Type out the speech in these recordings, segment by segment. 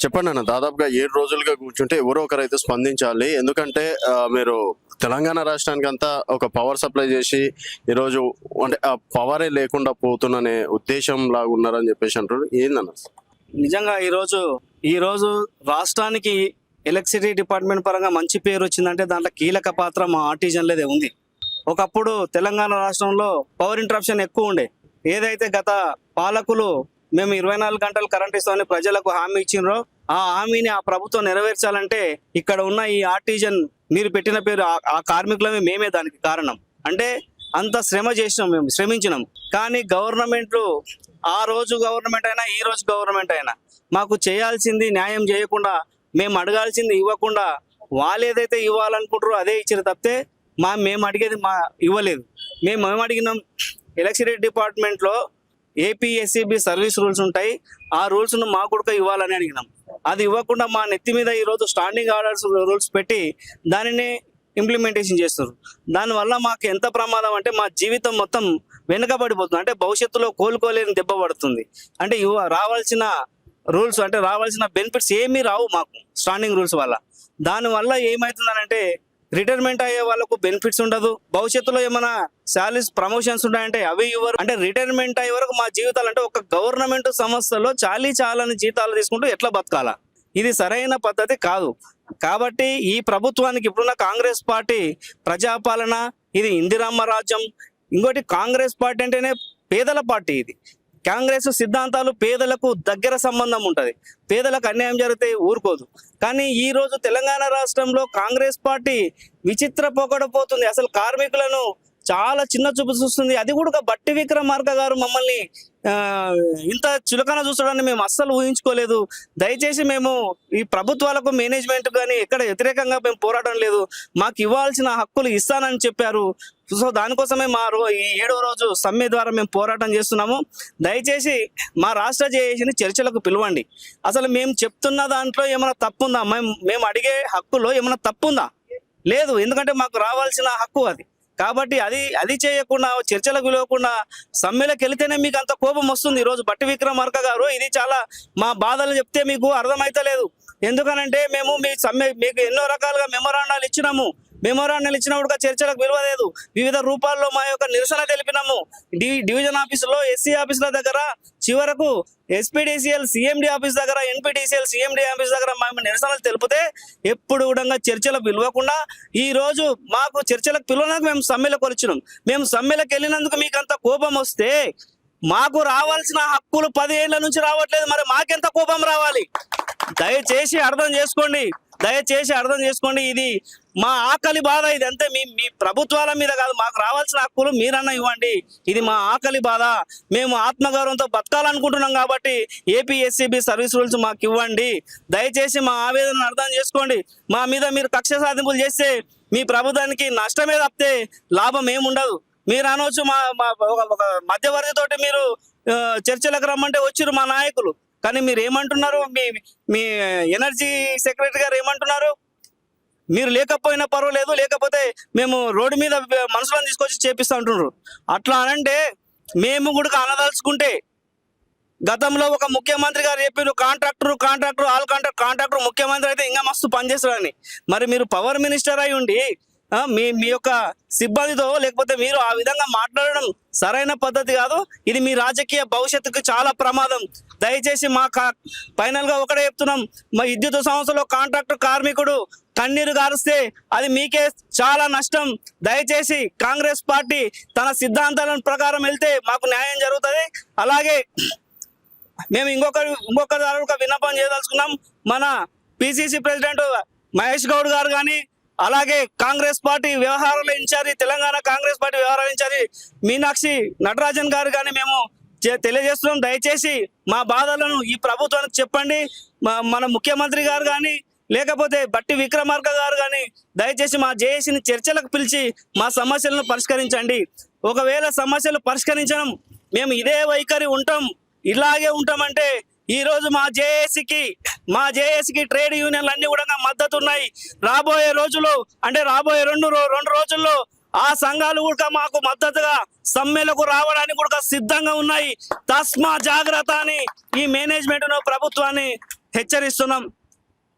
చెప్పండి అన్న. దాదాపుగా 7 రోజులుగా కూర్చుంటే ఎవరో ఒకరైతే స్పందించాలి. ఎందుకంటే మీరు తెలంగాణ రాష్ట్రానికి అంతా ఒక పవర్ సప్లై చేసి ఈరోజు అంటే ఆ పవరే లేకుండా పోతున్ననే ఉద్దేశం లాగా ఉన్నారని చెప్పేసి అంటారు. ఏందన్న? నిజంగా ఈరోజు రాష్ట్రానికి ఎలక్ట్రిసిటీ డిపార్ట్మెంట్ పరంగా మంచి పేరు వచ్చిందంటే దాంట్లో కీలక పాత్ర మా ఆర్టిజన్లదే ఉంది. ఒకప్పుడు తెలంగాణ రాష్ట్రంలో పవర్ ఇంటరప్షన్ ఎక్కువ ఉండే. ఏదైతే గత పాలకులు మేము 24 గంటలు కరెంట్ ఇస్తామని ప్రజలకు హామీ ఇచ్చినరో ఆ హామీని ఆ ప్రభుత్వం నెరవేర్చాలంటే ఇక్కడ ఉన్న ఈ ఆర్టిజన్ మీరు పెట్టిన పేరు ఆ కార్మికులమే మేమే దానికి కారణం. అంటే అంత శ్రమ చేసినాం, మేము శ్రమించినాం. కానీ గవర్నమెంట్లు ఆ రోజు గవర్నమెంట్ అయినా ఈ రోజు గవర్నమెంట్ అయినా మాకు చేయాల్సింది న్యాయం చేయకుండా, మేము అడగాల్సింది ఇవ్వకుండా వాళ్ళు ఏదైతే ఇవ్వాలనుకుంటారో అదే ఇచ్చారు తప్పితే మేము అడిగేది ఇవ్వలేదు. మేము అడిగినాం ఎలక్ట్రిసిటీ డిపార్ట్మెంట్లో ఏపీఎస్సీబీ సర్వీస్ రూల్స్ ఉంటాయి, ఆ రూల్స్ను మా కూడా ఇవ్వాలని అడిగినాం. అది ఇవ్వకుండా మా నెత్తి మీద ఈరోజు స్టాండింగ్ ఆర్డర్స్ రూల్స్ పెట్టి దానిని ఇంప్లిమెంటేషన్ చేస్తారు. దానివల్ల మాకు ఎంత ప్రమాదం అంటే మా జీవితం మొత్తం వెనుకబడిపోతుంది. అంటే భవిష్యత్తులో కోలుకోలేని దెబ్బ పడుతుంది. అంటే రావాల్సిన రూల్స్ అంటే రావాల్సిన బెనిఫిట్స్ ఏమీ రావు మాకు స్టాండింగ్ రూల్స్ వల్ల. దానివల్ల ఏమవుతుందనంటే రిటైర్మెంట్ అయ్యే వాళ్ళకు బెనిఫిట్స్ ఉండదు. భవిష్యత్తులో ఏమైనా శాలరీస్ ప్రమోషన్స్ ఉంటాయంటే అవి ఇవ్వరు. అంటే రిటైర్మెంట్ అయ్యే వరకు మా జీవితాలు అంటే ఒక గవర్నమెంట్ సంస్థలో చాలని జీతాలు తీసుకుంటూ ఎట్లా బతకాలా? ఇది సరైన పద్ధతి కాదు. కాబట్టి ఈ ప్రభుత్వానికి ఇప్పుడున్న కాంగ్రెస్ పార్టీ ప్రజాపాలన, ఇది ఇందిరమ్మ రాజ్యం. ఇంకోటి కాంగ్రెస్ పార్టీ అంటేనే పేదల పార్టీ. ఇది కాంగ్రెస్ సిద్ధాంతాలు పేదలకు దగ్గర సంబంధం ఉంటుంది. పేదలకు అన్యాయం జరిగితే ఊరుకోదు. కానీ ఈ రోజు తెలంగాణ రాష్ట్రంలో కాంగ్రెస్ పార్టీ విచిత్ర పోకడపోతుంది. అసలు కార్మికులను చాలా చిన్న చూపు చూస్తుంది. అది కూడా బట్టి విక్రమార్క గారు మమ్మల్ని ఇంత చులకన చూస్తాడని మేము అస్సలు ఊహించుకోలేదు. దయచేసి మేము ఈ ప్రభుత్వాలకు మేనేజ్మెంట్ కానీ ఎక్కడ వ్యతిరేకంగా మేము పోరాటం లేదు. మాకు ఇవ్వాల్సిన హక్కులు ఇస్తానని చెప్పారు. సో దానికోసమే ఈ 7వ రోజు సమ్మె ద్వారా మేము పోరాటం చేస్తున్నాము. దయచేసి మా రాష్ట్ర జేఏసీని చర్చలకు పిలవండి. అసలు మేము చెప్తున్న దాంట్లో ఏమైనా తప్పుందా? మేము అడిగే హక్కులో ఏమైనా తప్పుందా? లేదు. ఎందుకంటే మాకు రావాల్సిన హక్కు అది. కాబట్టి అది చేయకుండా చర్చలకు పిలవకుండా సమ్మెలకు వెళితేనే మీకు అంత కోపం వస్తుంది. ఈరోజు బట్టి విక్రమార్క గారు ఇది చాలా మా బాధలు చెప్తే మీకు అర్థమైతలేదు. ఎందుకనంటే మేము మీకు ఎన్నో రకాలుగా మెమోరాండాలు ఇచ్చినాము. మెమోరాండాలు ఇచ్చినప్పుడు చర్చలకు విలువలేదు. వివిధ రూపాల్లో మా యొక్క నిరసన తెలిపినాము. డివిజన్ ఆఫీసులో, ఎస్సీ ఆఫీసుల దగ్గర, చివరకు ఎస్పీడీసీఎల్ సిఎండి ఆఫీస్ దగ్గర, ఎన్పీడీసీఎల్ సిఎండి ఆఫీస్ దగ్గర మేము నిరసనలు తెలిపితే ఎప్పుడు కూడా చర్చలకు పిలవకుండా ఈ రోజు మాకు చర్చలకు పిలవడానికి మేము సమ్మెలకు వచ్చినాం. మేము సమ్మెలకు వెళ్ళినందుకు మీకు అంత కోపం వస్తే మాకు రావాల్సిన హక్కులు 10 ఏళ్ల నుంచి రావట్లేదు. మరి మాకెంత కోపం రావాలి? దయచేసి అర్థం చేసుకోండి. ఇది మా ఆకలి బాధ. ఇది అంతే. మీ ప్రభుత్వాల మీద కాదు, మాకు రావాల్సిన హక్కులు మీరన్నా ఇవ్వండి. ఇది మా ఆకలి బాధ. మేము ఆత్మగౌరవంతో బతకాలనుకుంటున్నాం కాబట్టి ఏపీఎస్సీబీ సర్వీస్ రూల్స్ మాకు ఇవ్వండి. దయచేసి మా ఆవేదనను అర్థం చేసుకోండి. మా మీద మీరు కక్ష సాధింపులు చేస్తే మీ ప్రభుత్వానికి నష్టమే తప్పితే లాభం ఏముండదు. మీరు అనవచ్చు ఒక మధ్యవర్తితోటి మీరు చర్చలకు రమ్మంటే వచ్చిరు మా నాయకులు. కానీ మీరు ఏమంటున్నారు? మీ ఎనర్జీ సెక్రటరీ గారు ఏమంటున్నారు? మీరు లేకపోయినా పర్వాలేదు, లేకపోతే మేము రోడ్డు మీద మనుషులను తీసుకొచ్చి చేపిస్తా అంటున్నారు. అట్లా అనంటే మేము కూడా అనదలుచుకుంటే గతంలో ఒక ముఖ్యమంత్రి గారు చెప్పారు కాంట్రాక్టర్ ఆల్ కాంట్రాక్టర్ ముఖ్యమంత్రి అయితే ఇంకా మస్తు పనిచేస్తారని. మరి మీరు పవర్ మినిస్టర్ అయి ఉండి మీ యొక్క సిబ్బందితో లేకపోతే మీరు ఆ విధంగా మాట్లాడడం సరైన పద్ధతి కాదు. ఇది మీ రాజకీయ భవిష్యత్తుకు చాలా ప్రమాదం. దయచేసి ఫైనల్ గా ఒకటే చెప్తున్నాం, మా విద్యుత్ సంస్థలో కాంట్రాక్టర్ కార్మికుడు కన్నీరు గారుస్తే అది మీకే చాలా నష్టం. దయచేసి కాంగ్రెస్ పార్టీ తన సిద్ధాంతాల ప్రకారం వెళ్తే మాకు న్యాయం జరుగుతుంది. అలాగే మేము ఇంకొక విన్నపం చేయదలుచుకున్నాం. మన పిసిసి ప్రెసిడెంట్ మహేష్ గౌడ్ గారు కానీ, అలాగే కాంగ్రెస్ పార్టీ వ్యవహారాల ఇన్ఛార్జి, తెలంగాణ కాంగ్రెస్ పార్టీ వ్యవహారాల ఇన్ఛార్జి మీనాక్షి నటరాజన్ గారు కానీ మేము తెలియజేస్తున్నాం. దయచేసి మా బాధలను ఈ ప్రభుత్వానికి చెప్పండి. మన ముఖ్యమంత్రి గారు కానీ లేకపోతే బట్టి విక్రమార్క గారు కానీ దయచేసి మా జేఏసీని చర్చలకు పిలిచి మా సమస్యలను పరిష్కరించండి. ఒకవేళ సమస్యలు పరిష్కరించడం మేము ఇదే వైఖరి ఉంటాం, ఇలాగే ఉంటామంటే ఈ రోజు మా జేఏసీకి ట్రేడ్ యూనియన్లు అన్ని కూడా మద్దతు ఉన్నాయి. రాబోయే రోజుల్లో అంటే రాబోయే రెండు రోజుల్లో ఆ సంఘాలు కూడా మాకు మద్దతుగా సమ్మెలకు రావడానికి కూడా సిద్ధంగా ఉన్నాయి. తస్మా జాగ్రత్త అని ఈ మేనేజ్మెంట్ ప్రభుత్వాన్ని హెచ్చరిస్తున్నాం.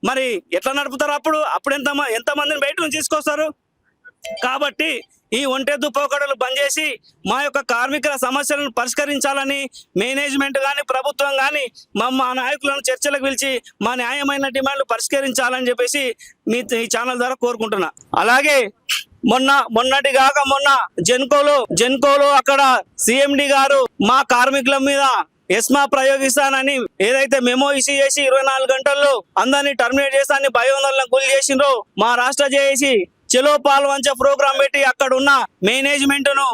మరి ఎట్లా నడుపుతారు? అప్పుడు ఎంతమందిని బయట నుంచి తీసుకొస్తారు? కాబట్టి ఈ ఒంటెద్దు పోకడలు బంద్ చేసి మా యొక్క కార్మికుల సమస్యలను పరిష్కరించాలని మేనేజ్మెంట్ కానీ ప్రభుత్వం కానీ మా నాయకులను చర్చలకు పిలిచి మా న్యాయమైన డిమాండ్లు పరిష్కరించాలని చెప్పేసి ఈ ఛానల్ ద్వారా కోరుకుంటున్నా. అలాగే మొన్న జెన్కోలో అక్కడ సిఎండి గారు మా కార్మికుల మీద ఎస్మా ప్రయోగిస్తానని ఏదైతే మెమో ఇష్యూ చేసి 24 గంటల్లో అందరినీ టర్మినేట్ చేస్తానని భయోందోళనకు గురి చేసిండ్రో మా రాష్ట్ర జేఏసీ చెలో పాల్వంచ ప్రోగ్రామ్ పెట్టి అక్కడ ఉన్న మేనేజ్మెంట్ ను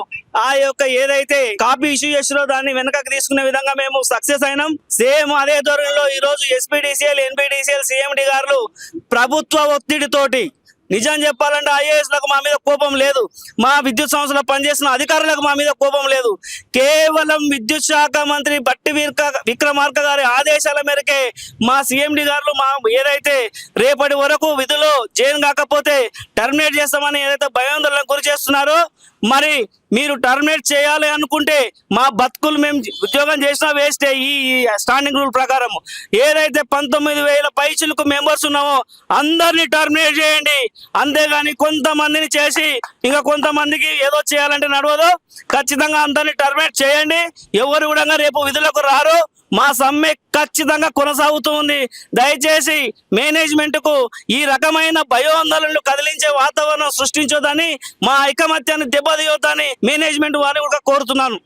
ఆ యొక్క ఏదైతే కాపీ ఇష్యూ చేసిరో దాన్ని వెనకకి తీసుకునే విధంగా మేము సక్సెస్ అయినాం. సేమ్ అదే ధోరణిలో ఈ రోజు ఎస్పీడీసీఎల్, ఎన్పీడీసీఎల్, సిఎండి గారు ప్రభుత్వ ఒత్తిడితోటి, నిజం చెప్పాలంటే ఐఏఎస్ లకు మా మీద కోపం లేదు, మా విద్యుత్ సంస్థలో పనిచేసిన అధికారులకు మా మీద కోపం లేదు, కేవలం విద్యుత్ శాఖ మంత్రి బట్టి విక్రమార్క గారి ఆదేశాల మేరకే మా సిఎండి గారు మా ఏదైతే రేపటి వరకు విధులో జైన్ కాకపోతే టర్మినేట్ చేస్తామని ఏదైతే భయాందోళనకు గురి చేస్తున్నారో, మరి మీరు టర్మినేట్ చేయాలి అనుకుంటే మా బతుకులు మేము ఉద్యోగం చేసినా వేస్టే. ఈ స్టాండింగ్ రూల్ ప్రకారం ఏదైతే 19,000 పైచులకు మెంబర్స్ ఉన్నామో అందరినీ టర్మినేట్ చేయండి. అంతేగాని కొంతమందిని చేసి ఇంకా కొంతమందికి ఏదో చేయాలంటే నడవదు. ఖచ్చితంగా అందరినీ టర్మినేట్ చేయండి. ఎవరు కూడా రేపు విధులకు రారు. మా సమ్మె ఖచ్చితంగా కొనసాగుతూ ఉంది. దయచేసి మేనేజ్మెంట్ కు ఈ రకమైన భయోందోళనలు కదిలించే వాతావరణం సృష్టించొద్దని, మా ఐకమత్యాన్ని దెబ్బతీయొద్దని మేనేజ్మెంట్ వారిని కూడా కోరుతున్నాను.